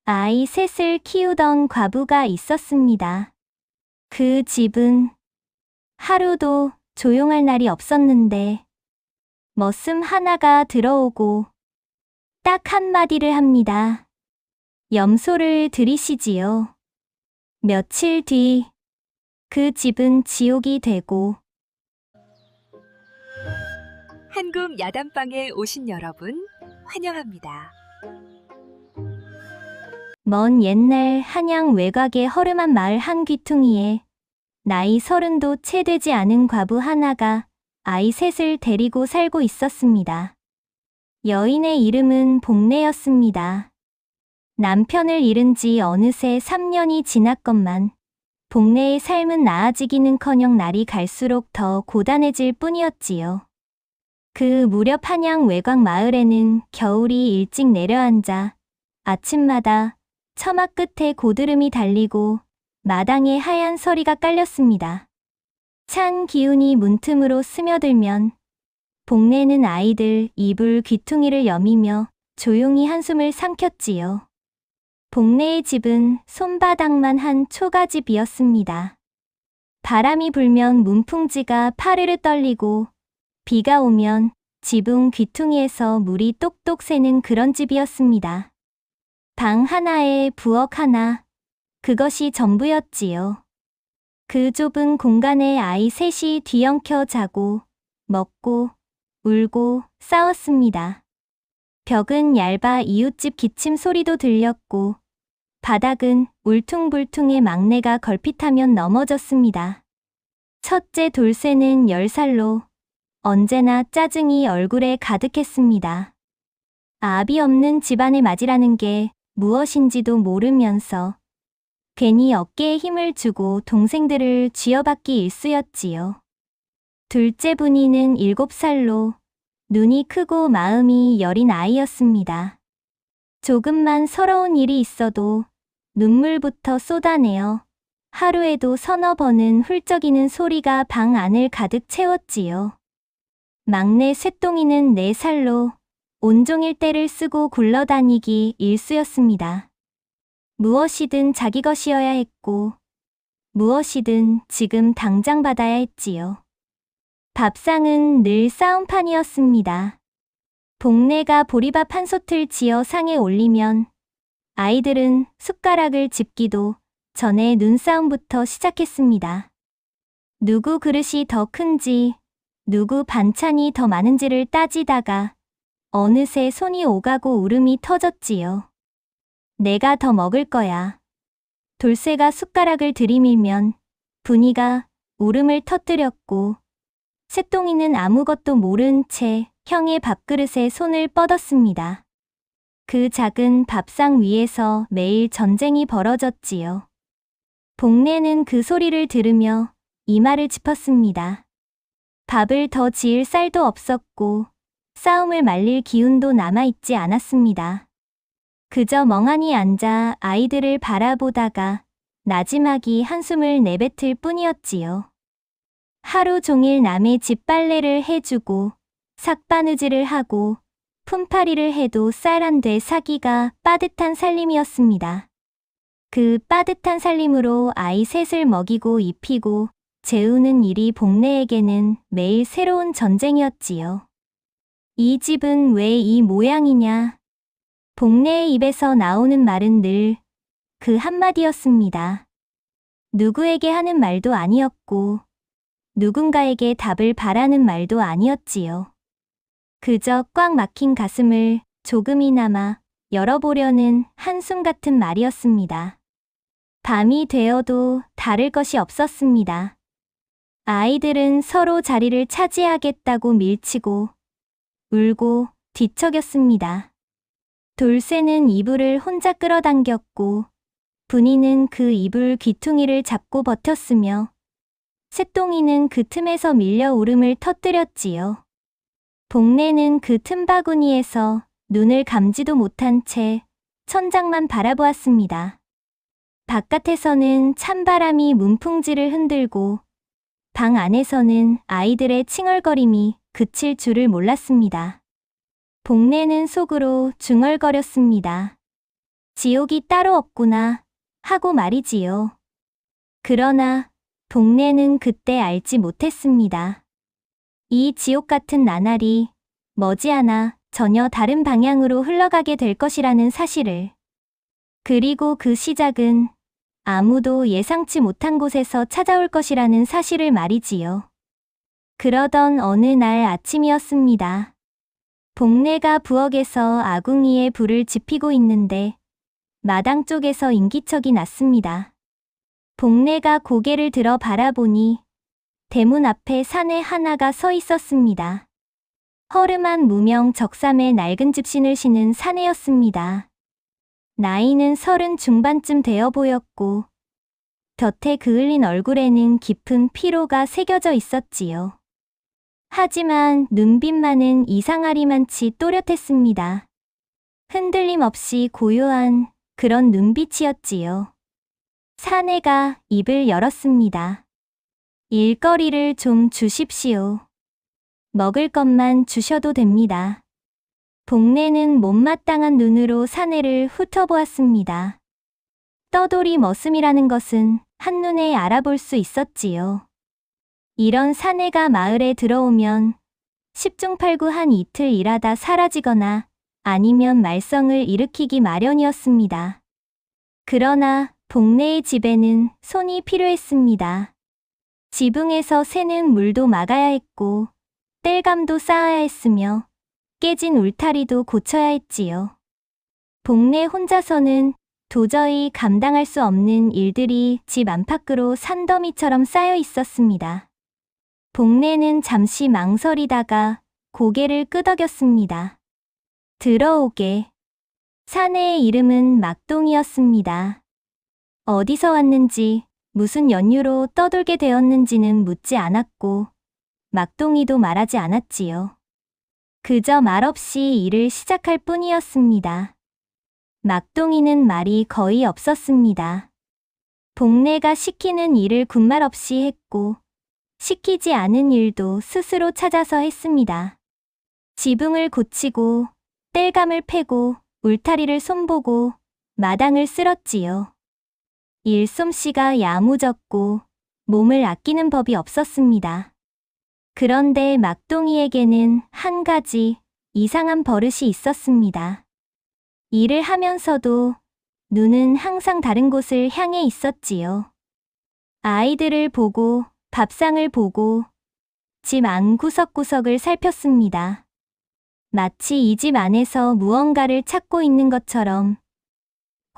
아이 셋을 키우던 과부가 있었습니다. 그 집은 하루도 조용할 날이 없었는데 머슴 하나가 들어오고 딱 한마디를 합니다. 염소를 들이시지요. 며칠 뒤 그 집은 지옥이 되고 한국 야단방에 오신 여러분 환영합니다. 먼 옛날 한양 외곽의 허름한 마을 한 귀퉁이에 나이 30도 채 되지 않은 과부 하나가 아이 셋을 데리고 살고 있었습니다. 여인의 이름은 복례였습니다. 남편을 잃은 지 어느새 3년이 지났건만 복례의 삶은 나아지기는커녕 날이 갈수록 더 고단해질 뿐이었지요. 그 무렵 한양 외곽 마을에는 겨울이 일찍 내려앉아 아침마다 처마 끝에 고드름이 달리고 마당에 하얀 서리가 깔렸습니다. 찬 기운이 문틈으로 스며들면 복례는 아이들 이불 귀퉁이를 여미며 조용히 한숨을 삼켰지요. 복례의 집은 손바닥만 한 초가집이었습니다. 바람이 불면 문풍지가 파르르 떨리고 비가 오면 지붕 귀퉁이에서 물이 똑똑 새는 그런 집이었습니다. 방 하나에 부엌 하나, 그것이 전부였지요. 그 좁은 공간에 아이 셋이 뒤엉켜 자고 먹고 울고 싸웠습니다. 벽은 얇아 이웃집 기침 소리도 들렸고 바닥은 울퉁불퉁해 막내가 걸핏하면 넘어졌습니다. 첫째 돌쇠는 10살로 언제나 짜증이 얼굴에 가득했습니다. 아비 없는 집안의 맞이라는 게 무엇인지도 모르면서 괜히 어깨에 힘을 주고 동생들을 쥐어받기 일쑤였지요. 둘째 분이는 7살로 눈이 크고 마음이 여린 아이였습니다. 조금만 서러운 일이 있어도 눈물부터 쏟아내어 하루에도 서너 번은 훌쩍이는 소리가 방 안을 가득 채웠지요. 막내 쇠똥이는 4살로 온종일 떼를 쓰고 굴러다니기 일쑤였습니다. 무엇이든 자기 것이어야 했고 무엇이든 지금 당장 받아야 했지요. 밥상은 늘 싸움판이었습니다. 복례가 보리밥 한 솥을 지어 상에 올리면 아이들은 숟가락을 짚기도 전에 눈싸움부터 시작했습니다. 누구 그릇이 더 큰지, 누구 반찬이 더 많은지를 따지다가 어느새 손이 오가고 울음이 터졌지요. 내가 더 먹을 거야. 돌쇠가 숟가락을 들이밀면 분이가 울음을 터뜨렸고 쇠똥이는 아무것도 모른 채 형의 밥그릇에 손을 뻗었습니다. 그 작은 밥상 위에서 매일 전쟁이 벌어졌지요. 복례는 그 소리를 들으며 이마를 짚었습니다. 밥을 더 지을 쌀도 없었고 싸움을 말릴 기운도 남아있지 않았습니다. 그저 멍하니 앉아 아이들을 바라보다가 나지막이 한숨을 내뱉을 뿐이었지요. 하루 종일 남의 집 빨래를 해주고 삭바느질을 하고 품팔이를 해도 쌀 한 대 사기가 빠듯한 살림이었습니다. 그 빠듯한 살림으로 아이 셋을 먹이고 입히고 재우는 일이 복례에게는 매일 새로운 전쟁이었지요. 이 집은 왜 이 모양이냐? 복례의 입에서 나오는 말은 늘 그 한마디였습니다. 누구에게 하는 말도 아니었고 누군가에게 답을 바라는 말도 아니었지요. 그저 꽉 막힌 가슴을 조금이나마 열어보려는 한숨 같은 말이었습니다. 밤이 되어도 다를 것이 없었습니다. 아이들은 서로 자리를 차지하겠다고 밀치고 울고 뒤척였습니다. 돌쇠는 이불을 혼자 끌어당겼고 분이는 그 이불 귀퉁이를 잡고 버텼으며 쇠똥이는 그 틈에서 밀려 울음을 터뜨렸지요. 복례는 그 틈바구니에서 눈을 감지도 못한 채 천장만 바라보았습니다. 바깥에서는 찬바람이 문풍지를 흔들고 방 안에서는 아이들의 칭얼거림이 그칠 줄을 몰랐습니다. 복례는 속으로 중얼거렸습니다. 지옥이 따로 없구나 하고 말이지요. 그러나 복례는 그때 알지 못했습니다. 이 지옥 같은 나날이 머지않아 전혀 다른 방향으로 흘러가게 될 것이라는 사실을. 그리고 그 시작은 아무도 예상치 못한 곳에서 찾아올 것이라는 사실을 말이지요. 그러던 어느 날 아침이었습니다. 복례가 부엌에서 아궁이에 불을 지피고 있는데 마당 쪽에서 인기척이 났습니다. 복례가 고개를 들어 바라보니 대문 앞에 사내 하나가 서 있었습니다. 허름한 무명 적삼의 낡은 집신을 신은 사내였습니다. 나이는 30 중반쯤 되어 보였고 곁에 그을린 얼굴에는 깊은 피로가 새겨져 있었지요. 하지만 눈빛만은 이상하리만치 또렷했습니다. 흔들림 없이 고요한 그런 눈빛이었지요. 사내가 입을 열었습니다. 일거리를 좀 주십시오. 먹을 것만 주셔도 됩니다. 복례는 못마땅한 눈으로 사내를 훑어보았습니다. 떠돌이 머슴이라는 것은 한눈에 알아볼 수 있었지요. 이런 사내가 마을에 들어오면 10중 8구 한 이틀 일하다 사라지거나 아니면 말썽을 일으키기 마련이었습니다. 그러나 복례의 집에는 손이 필요했습니다. 지붕에서 새는 물도 막아야 했고 땔감도 쌓아야 했으며 깨진 울타리도 고쳐야 했지요. 복례 혼자서는 도저히 감당할 수 없는 일들이 집 안팎으로 산더미처럼 쌓여 있었습니다. 복례는 잠시 망설이다가 고개를 끄덕였습니다. 들어오게. 사내의 이름은 막동이었습니다. 어디서 왔는지 무슨 연유로 떠돌게 되었는지는 묻지 않았고 막동이도 말하지 않았지요. 그저 말없이 일을 시작할 뿐이었습니다. 막동이는 말이 거의 없었습니다. 복례가 시키는 일을 군말 없이 했고 시키지 않은 일도 스스로 찾아서 했습니다. 지붕을 고치고 땔감을 패고 울타리를 손보고 마당을 쓸었지요. 일솜씨가 야무졌고 몸을 아끼는 법이 없었습니다. 그런데 막동이에게는 한 가지 이상한 버릇이 있었습니다. 일을 하면서도 눈은 항상 다른 곳을 향해 있었지요. 아이들을 보고 밥상을 보고 집 안 구석구석을 살폈습니다. 마치 이 집 안에서 무언가를 찾고 있는 것처럼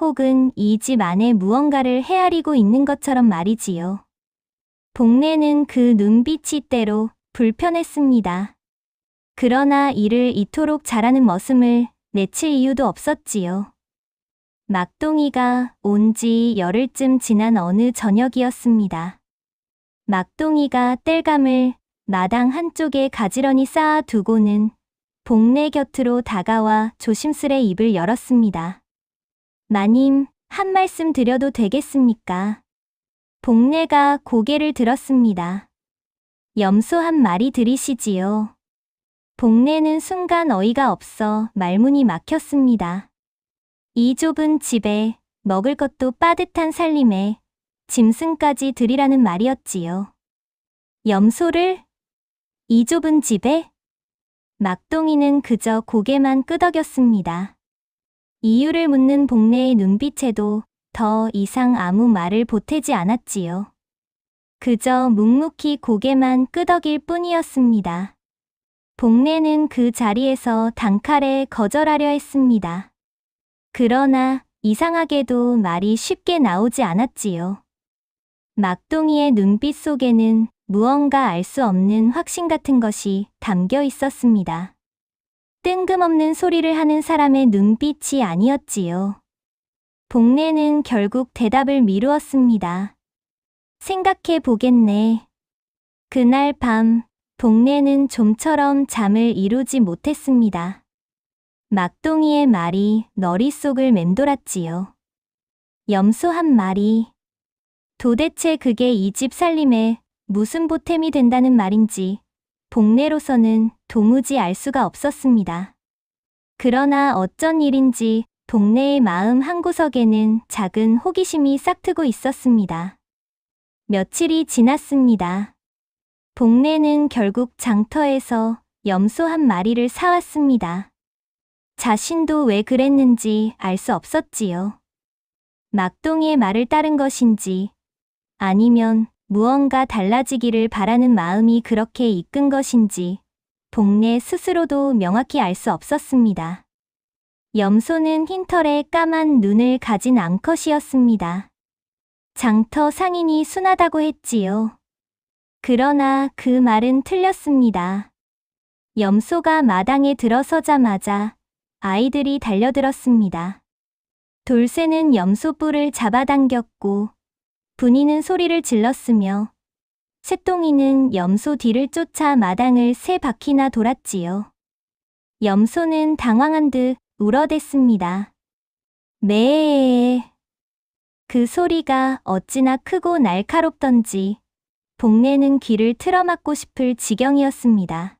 혹은 이 집 안에 무언가를 헤아리고 있는 것처럼 말이지요. 복례는 그 눈빛이 때로 불편했습니다. 그러나 일을 이토록 잘하는 머슴을 내칠 이유도 없었지요. 막동이가 온 지 열흘쯤 지난 어느 저녁이었습니다. 막동이가 땔감을 마당 한쪽에 가지런히 쌓아 두고는 복례 곁으로 다가와 조심스레 입을 열었습니다. 마님, 한 말씀 드려도 되겠습니까? 복례가 고개를 들었습니다. 염소한 마리 들이시지요. 복례는 순간 어이가 없어 말문이 막혔습니다. 이 좁은 집에 먹을 것도 빠듯한 살림에 짐승까지 드리라는 말이었지요. 염소를? 이 좁은 집에? 막동이는 그저 고개만 끄덕였습니다. 이유를 묻는 복례의 눈빛에도 더 이상 아무 말을 보태지 않았지요. 그저 묵묵히 고개만 끄덕일 뿐이었습니다. 복례는 그 자리에서 단칼에 거절하려 했습니다. 그러나 이상하게도 말이 쉽게 나오지 않았지요. 막동이의 눈빛 속에는 무언가 알 수 없는 확신 같은 것이 담겨 있었습니다. 뜬금없는 소리를 하는 사람의 눈빛이 아니었지요. 복례는 결국 대답을 미루었습니다. 생각해 보겠네. 그날 밤 복례는 좀처럼 잠을 이루지 못했습니다. 막동이의 말이 머릿속을 맴돌았지요. 염소 한 마리. 도대체 그게 이 집 살림에 무슨 보탬이 된다는 말인지 복례로서는 도무지 알 수가 없었습니다. 그러나 어쩐 일인지 동네의 마음 한구석에는 작은 호기심이 싹트고 있었습니다. 며칠이 지났습니다. 복내는 결국 장터에서 염소 한 마리를 사왔습니다. 자신도 왜 그랬는지 알 수 없었지요. 막동이의 말을 따른 것인지 아니면 무언가 달라지기를 바라는 마음이 그렇게 이끈 것인지 복내 스스로도 명확히 알 수 없었습니다. 염소는 흰털에 까만 눈을 가진 암컷이었습니다. 장터 상인이 순하다고 했지요. 그러나 그 말은 틀렸습니다. 염소가 마당에 들어서자마자 아이들이 달려들었습니다. 돌쇠는 염소 뿔을 잡아당겼고 분이는 소리를 질렀으며 새똥이는 염소 뒤를 쫓아 마당을 3바퀴나 돌았지요. 염소는 당황한 듯 울어댔습니다. 매에 그 소리가 어찌나 크고 날카롭던지 복내는 귀를 틀어막고 싶을 지경이었습니다.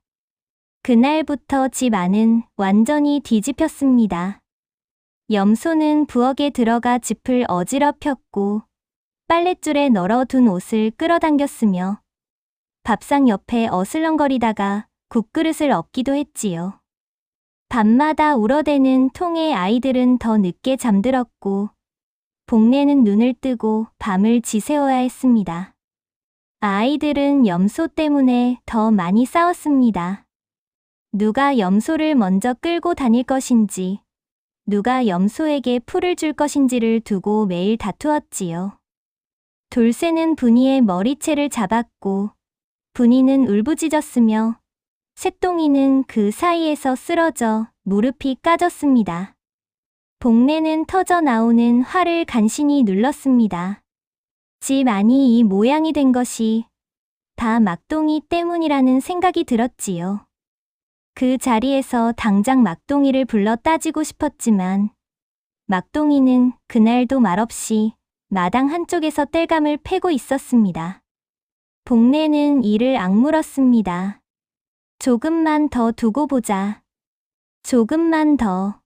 그날부터 집 안은 완전히 뒤집혔습니다. 염소는 부엌에 들어가 짚을 어지럽혔고 빨랫줄에 널어둔 옷을 끌어당겼으며 밥상 옆에 어슬렁거리다가 국그릇을 엎기도 했지요. 밤마다 울어대는 통의 아이들은 더 늦게 잠들었고 복내는 눈을 뜨고 밤을 지새워야 했습니다. 아이들은 염소 때문에 더 많이 싸웠습니다. 누가 염소를 먼저 끌고 다닐 것인지, 누가 염소에게 풀을 줄 것인지를 두고 매일 다투었지요. 돌쇠는 분이의 머리채를 잡았고 분이는 울부짖었으며 새똥이는 그 사이에서 쓰러져 무릎이 까졌습니다. 복내는 터져 나오는 화를 간신히 눌렀습니다. 집 안이 이 모양이 된 것이 다 막동이 때문이라는 생각이 들었지요. 그 자리에서 당장 막동이를 불러 따지고 싶었지만 막동이는 그날도 말없이 마당 한쪽에서 땔감을 패고 있었습니다. 복내는 이를 악물었습니다. 조금만 더 두고 보자. 조금만 더.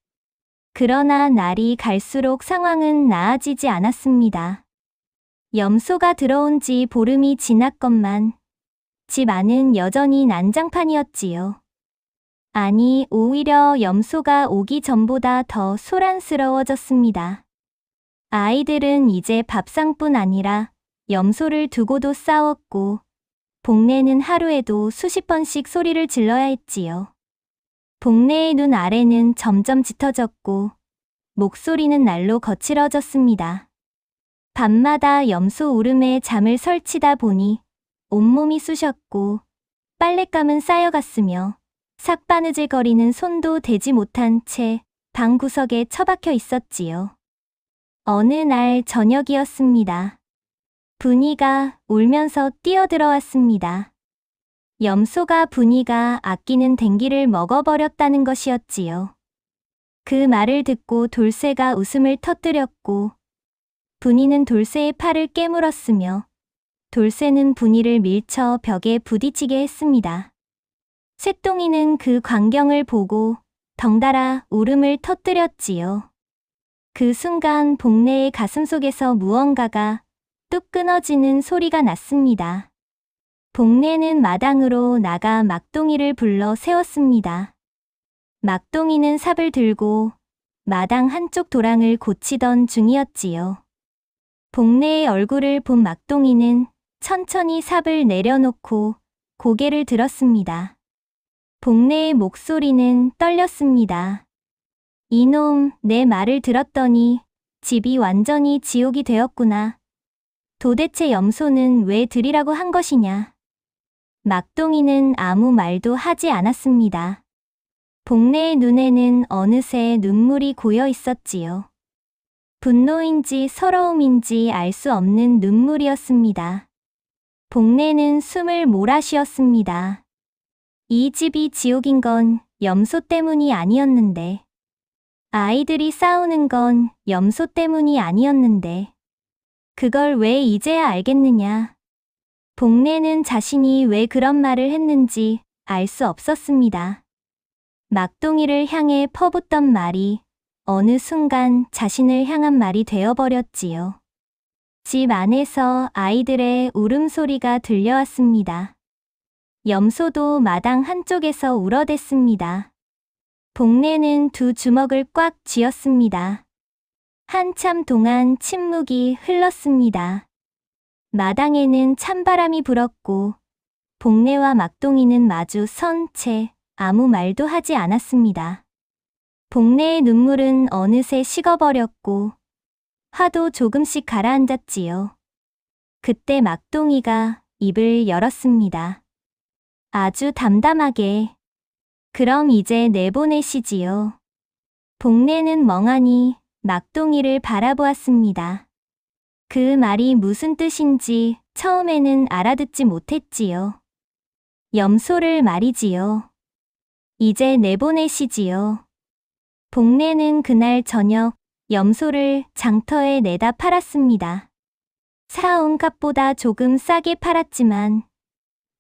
그러나 날이 갈수록 상황은 나아지지 않았습니다. 염소가 들어온 지 보름이 지났건만 집 안은 여전히 난장판이었지요. 아니, 오히려 염소가 오기 전보다 더 소란스러워졌습니다. 아이들은 이제 밥상뿐 아니라 염소를 두고도 싸웠고 복내는 하루에도 수십 번씩 소리를 질러야 했지요. 복내의 눈 아래는 점점 짙어졌고 목소리는 날로 거칠어졌습니다. 밤마다 염소 울음에 잠을 설치다 보니 온몸이 쑤셨고 빨랫감은 쌓여갔으며 삭바느질거리는 손도 대지 못한 채 방 구석에 처박혀 있었지요. 어느 날 저녁이었습니다. 분이가 울면서 뛰어들어왔습니다. 염소가 분이가 아끼는 댕기를 먹어버렸다는 것이었지요. 그 말을 듣고 돌쇠가 웃음을 터뜨렸고 분이는 돌쇠의 팔을 깨물었으며 돌쇠는 분이를 밀쳐 벽에 부딪히게 했습니다. 새똥이는 그 광경을 보고 덩달아 울음을 터뜨렸지요. 그 순간 복내의 가슴속에서 무언가가 뚝 끊어지는 소리가 났습니다. 복내는 마당으로 나가 막동이를 불러 세웠습니다. 막동이는 삽을 들고 마당 한쪽 도랑을 고치던 중이었지요. 복내의 얼굴을 본 막동이는 천천히 삽을 내려놓고 고개를 들었습니다. 복내의 목소리는 떨렸습니다. 이놈, 내 말을 들었더니 집이 완전히 지옥이 되었구나. 도대체 염소는 왜 들이라고 한 것이냐? 막동이는 아무 말도 하지 않았습니다. 복내의 눈에는 어느새 눈물이 고여 있었지요. 분노인지 서러움인지 알 수 없는 눈물이었습니다. 복내는 숨을 몰아쉬었습니다. 이 집이 지옥인 건 염소 때문이 아니었는데, 아이들이 싸우는 건 염소 때문이 아니었는데, 그걸 왜 이제야 알겠느냐. 복내는 자신이 왜 그런 말을 했는지 알 수 없었습니다. 막동이를 향해 퍼붓던 말이 어느 순간 자신을 향한 말이 되어버렸지요. 집 안에서 아이들의 울음소리가 들려왔습니다. 염소도 마당 한쪽에서 울어댔습니다. 복래는 두 주먹을 꽉 쥐었습니다. 한참 동안 침묵이 흘렀습니다. 마당에는 찬바람이 불었고 복래와 막동이는 마주 선 채 아무 말도 하지 않았습니다. 복래의 눈물은 어느새 식어버렸고 화도 조금씩 가라앉았지요. 그때 막동이가 입을 열었습니다. 아주 담담하게. 그럼 이제 내보내시지요. 복래는 멍하니 막동이를 바라보았습니다. 그 말이 무슨 뜻인지 처음에는 알아듣지 못했지요. 염소를 말이지요. 이제 내보내시지요. 복래는 그날 저녁 염소를 장터에 내다 팔았습니다. 사온 값보다 조금 싸게 팔았지만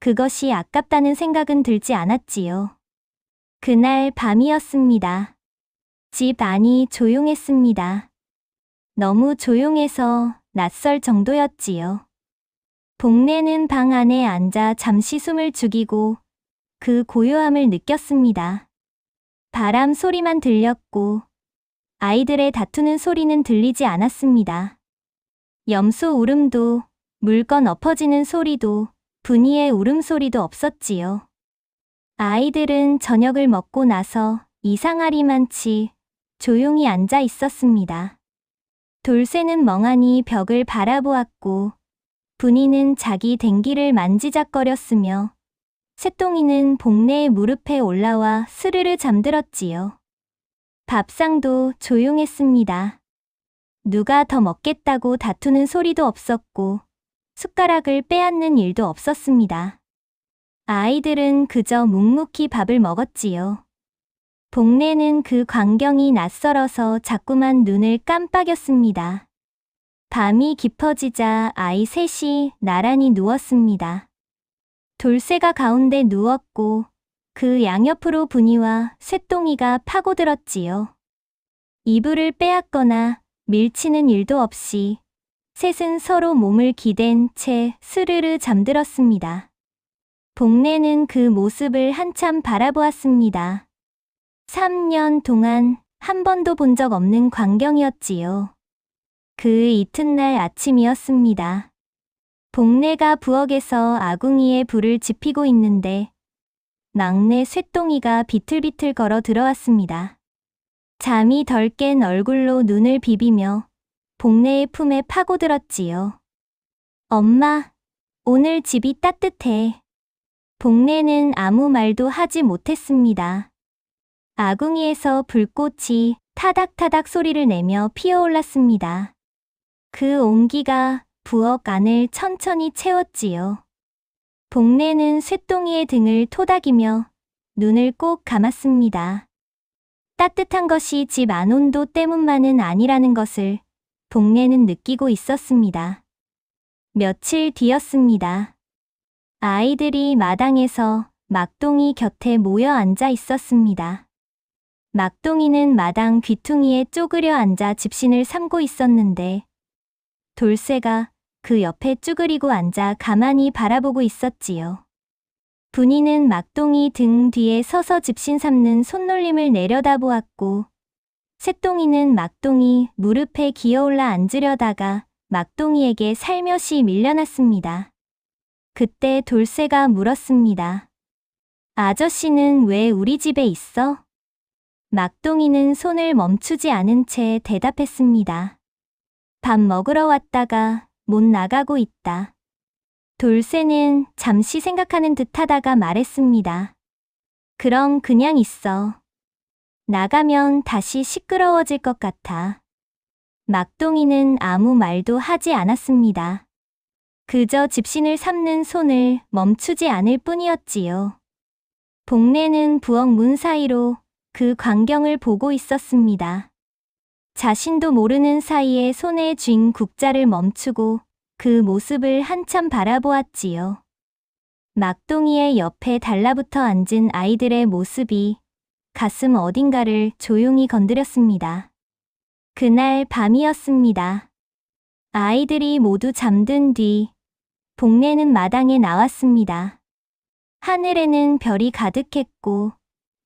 그것이 아깝다는 생각은 들지 않았지요. 그날 밤이었습니다. 집 안이 조용했습니다. 너무 조용해서 낯설 정도였지요. 복래는 방 안에 앉아 잠시 숨을 죽이고 그 고요함을 느꼈습니다. 바람 소리만 들렸고 아이들의 다투는 소리는 들리지 않았습니다. 염소 울음도, 물건 엎어지는 소리도, 분이의 울음소리도 없었지요. 아이들은 저녁을 먹고 나서 이상하리만치 조용히 앉아 있었습니다. 돌쇠는 멍하니 벽을 바라보았고 분이는 자기 댕기를 만지작거렸으며 새똥이는 복래의 무릎에 올라와 스르르 잠들었지요. 밥상도 조용했습니다. 누가 더 먹겠다고 다투는 소리도 없었고 숟가락을 빼앗는 일도 없었습니다. 아이들은 그저 묵묵히 밥을 먹었지요. 복래는 그 광경이 낯설어서 자꾸만 눈을 깜빡였습니다. 밤이 깊어지자 아이 셋이 나란히 누웠습니다. 돌쇠가 가운데 누웠고 그 양옆으로 분이와 쇠똥이가 파고들었지요. 이불을 빼앗거나 밀치는 일도 없이 셋은 서로 몸을 기댄 채 스르르 잠들었습니다. 복래는 그 모습을 한참 바라보았습니다. 3년 동안 한 번도 본 적 없는 광경이었지요. 그 이튿날 아침이었습니다. 복래가 부엌에서 아궁이에 불을 지피고 있는데 막내 쇠똥이가 비틀비틀 걸어 들어왔습니다. 잠이 덜 깬 얼굴로 눈을 비비며 복래의 품에 파고들었지요. 엄마, 오늘 집이 따뜻해. 복래는 아무 말도 하지 못했습니다. 아궁이에서 불꽃이 타닥타닥 소리를 내며 피어올랐습니다. 그 온기가 부엌 안을 천천히 채웠지요. 복래는 쇠똥이의 등을 토닥이며 눈을 꼭 감았습니다. 따뜻한 것이 집 안 온도 때문만은 아니라는 것을 복래는 느끼고 있었습니다. 며칠 뒤였습니다. 아이들이 마당에서 막동이 곁에 모여 앉아 있었습니다. 막동이는 마당 귀퉁이에 쪼그려 앉아 집신을 삼고 있었는데 돌쇠가 그 옆에 쭈그리고 앉아 가만히 바라보고 있었지요. 분이는 막동이 등 뒤에 서서 집신 삼는 손놀림을 내려다보았고 새똥이는 막동이 무릎에 기어올라 앉으려다가 막동이에게 살며시 밀려났습니다. 그때 돌쇠가 물었습니다. 아저씨는 왜 우리 집에 있어? 막동이는 손을 멈추지 않은 채 대답했습니다. 밥 먹으러 왔다가 못 나가고 있다. 돌쇠는 잠시 생각하는 듯 하다가 말했습니다. 그럼 그냥 있어. 나가면 다시 시끄러워질 것 같아. 막동이는 아무 말도 하지 않았습니다. 그저 집신을 삼는 손을 멈추지 않을 뿐이었지요. 복래는 부엌 문 사이로 그 광경을 보고 있었습니다. 자신도 모르는 사이에 손에 쥔 국자를 멈추고 그 모습을 한참 바라보았지요. 막동이의 옆에 달라붙어 앉은 아이들의 모습이 가슴 어딘가를 조용히 건드렸습니다. 그날 밤이었습니다. 아이들이 모두 잠든 뒤 복내는 마당에 나왔습니다. 하늘에는 별이 가득했고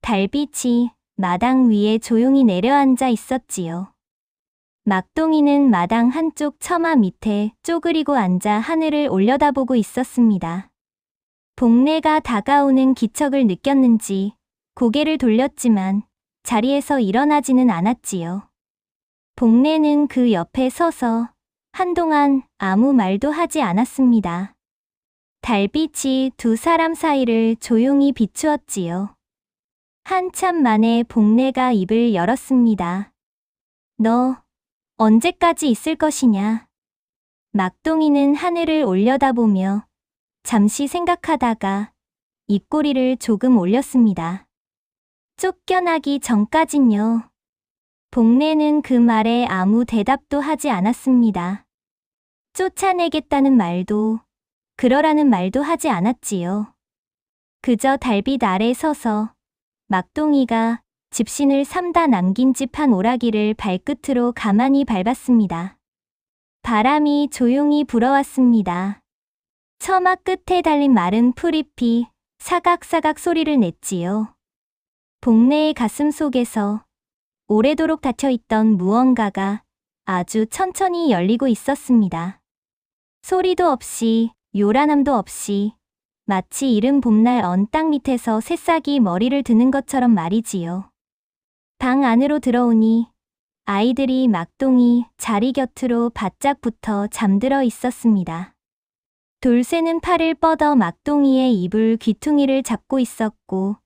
달빛이 마당 위에 조용히 내려앉아 있었지요. 막동이는 마당 한쪽 처마 밑에 쪼그리고 앉아 하늘을 올려다보고 있었습니다. 복내가 다가오는 기척을 느꼈는지 고개를 돌렸지만 자리에서 일어나지는 않았지요. 복내는 그 옆에 서서 한동안 아무 말도 하지 않았습니다. 달빛이 두 사람 사이를 조용히 비추었지요. 한참 만에 복내가 입을 열었습니다. 너 언제까지 있을 것이냐? 막동이는 하늘을 올려다보며 잠시 생각하다가 입꼬리를 조금 올렸습니다. 쫓겨나기 전까진요. 복내는 그 말에 아무 대답도 하지 않았습니다. 쫓아내겠다는 말도 그러라는 말도 하지 않았지요. 그저 달빛 아래 서서 막동이가 집신을 삼다 남긴 집 한 오라기를 발끝으로 가만히 밟았습니다. 바람이 조용히 불어왔습니다. 처마 끝에 달린 마른 풀잎이 사각사각 소리를 냈지요. 복내의 가슴 속에서 오래도록 닫혀있던 무언가가 아주 천천히 열리고 있었습니다. 소리도 없이 요란함도 없이 마치 이른 봄날 언 땅 밑에서 새싹이 머리를 드는 것처럼 말이지요. 방 안으로 들어오니 아이들이 막동이 자리 곁으로 바짝 붙어 잠들어 있었습니다. 돌쇠는 팔을 뻗어 막동이의 이불 귀퉁이를 잡고 있었고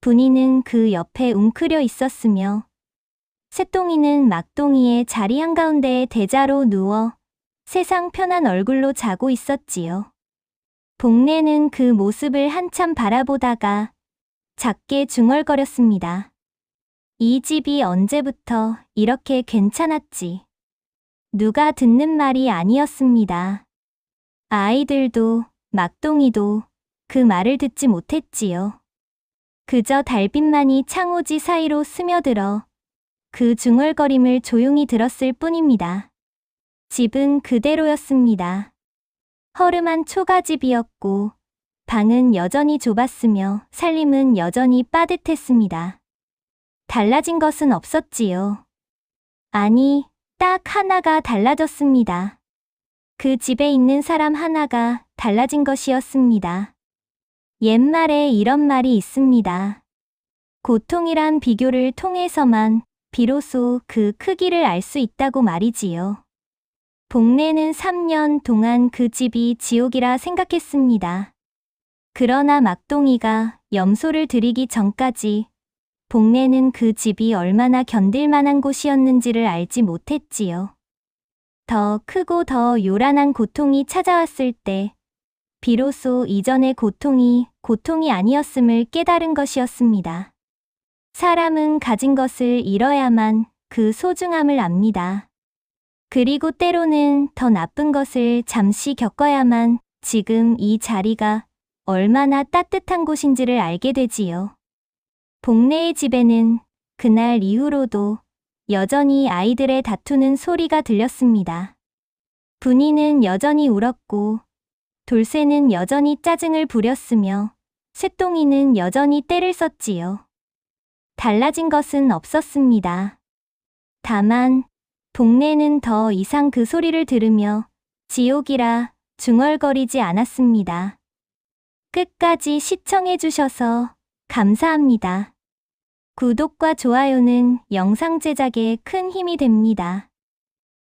분이는 그 옆에 웅크려 있었으며 새똥이는 막동이의 자리 한가운데에 대자로 누워 세상 편한 얼굴로 자고 있었지요. 복내는 그 모습을 한참 바라보다가 작게 중얼거렸습니다. 이 집이 언제부터 이렇게 괜찮았지? 누가 듣는 말이 아니었습니다. 아이들도 막동이도 그 말을 듣지 못했지요. 그저 달빛만이 창호지 사이로 스며들어 그 중얼거림을 조용히 들었을 뿐입니다. 집은 그대로였습니다. 허름한 초가집이었고 방은 여전히 좁았으며 살림은 여전히 빠듯했습니다. 달라진 것은 없었지요. 아니, 딱 하나가 달라졌습니다. 그 집에 있는 사람 하나가 달라진 것이었습니다. 옛말에 이런 말이 있습니다. 고통이란 비교를 통해서만 비로소 그 크기를 알 수 있다고 말이지요. 복내는 3년 동안 그 집이 지옥이라 생각했습니다. 그러나 막동이가 염소를 들이기 전까지 복내는 그 집이 얼마나 견딜 만한 곳이었는지를 알지 못했지요. 더 크고 더 요란한 고통이 찾아왔을 때 비로소 이전의 고통이 아니었음을 깨달은 것이었습니다. 사람은 가진 것을 잃어야만 그 소중함을 압니다. 그리고 때로는 더 나쁜 것을 잠시 겪어야만 지금 이 자리가 얼마나 따뜻한 곳인지를 알게 되지요. 복내의 집에는 그날 이후로도 여전히 아이들의 다투는 소리가 들렸습니다. 분이는 여전히 울었고 돌쇠는 여전히 짜증을 부렸으며 새똥이는 여전히 떼를 썼지요. 달라진 것은 없었습니다. 다만 복내는 더 이상 그 소리를 들으며 지옥이라 중얼거리지 않았습니다. 끝까지 시청해주셔서 감사합니다. 구독과 좋아요는 영상 제작에 큰 힘이 됩니다.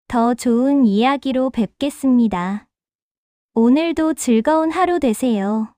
더 좋은 이야기로 뵙겠습니다. 오늘도 즐거운 하루 되세요.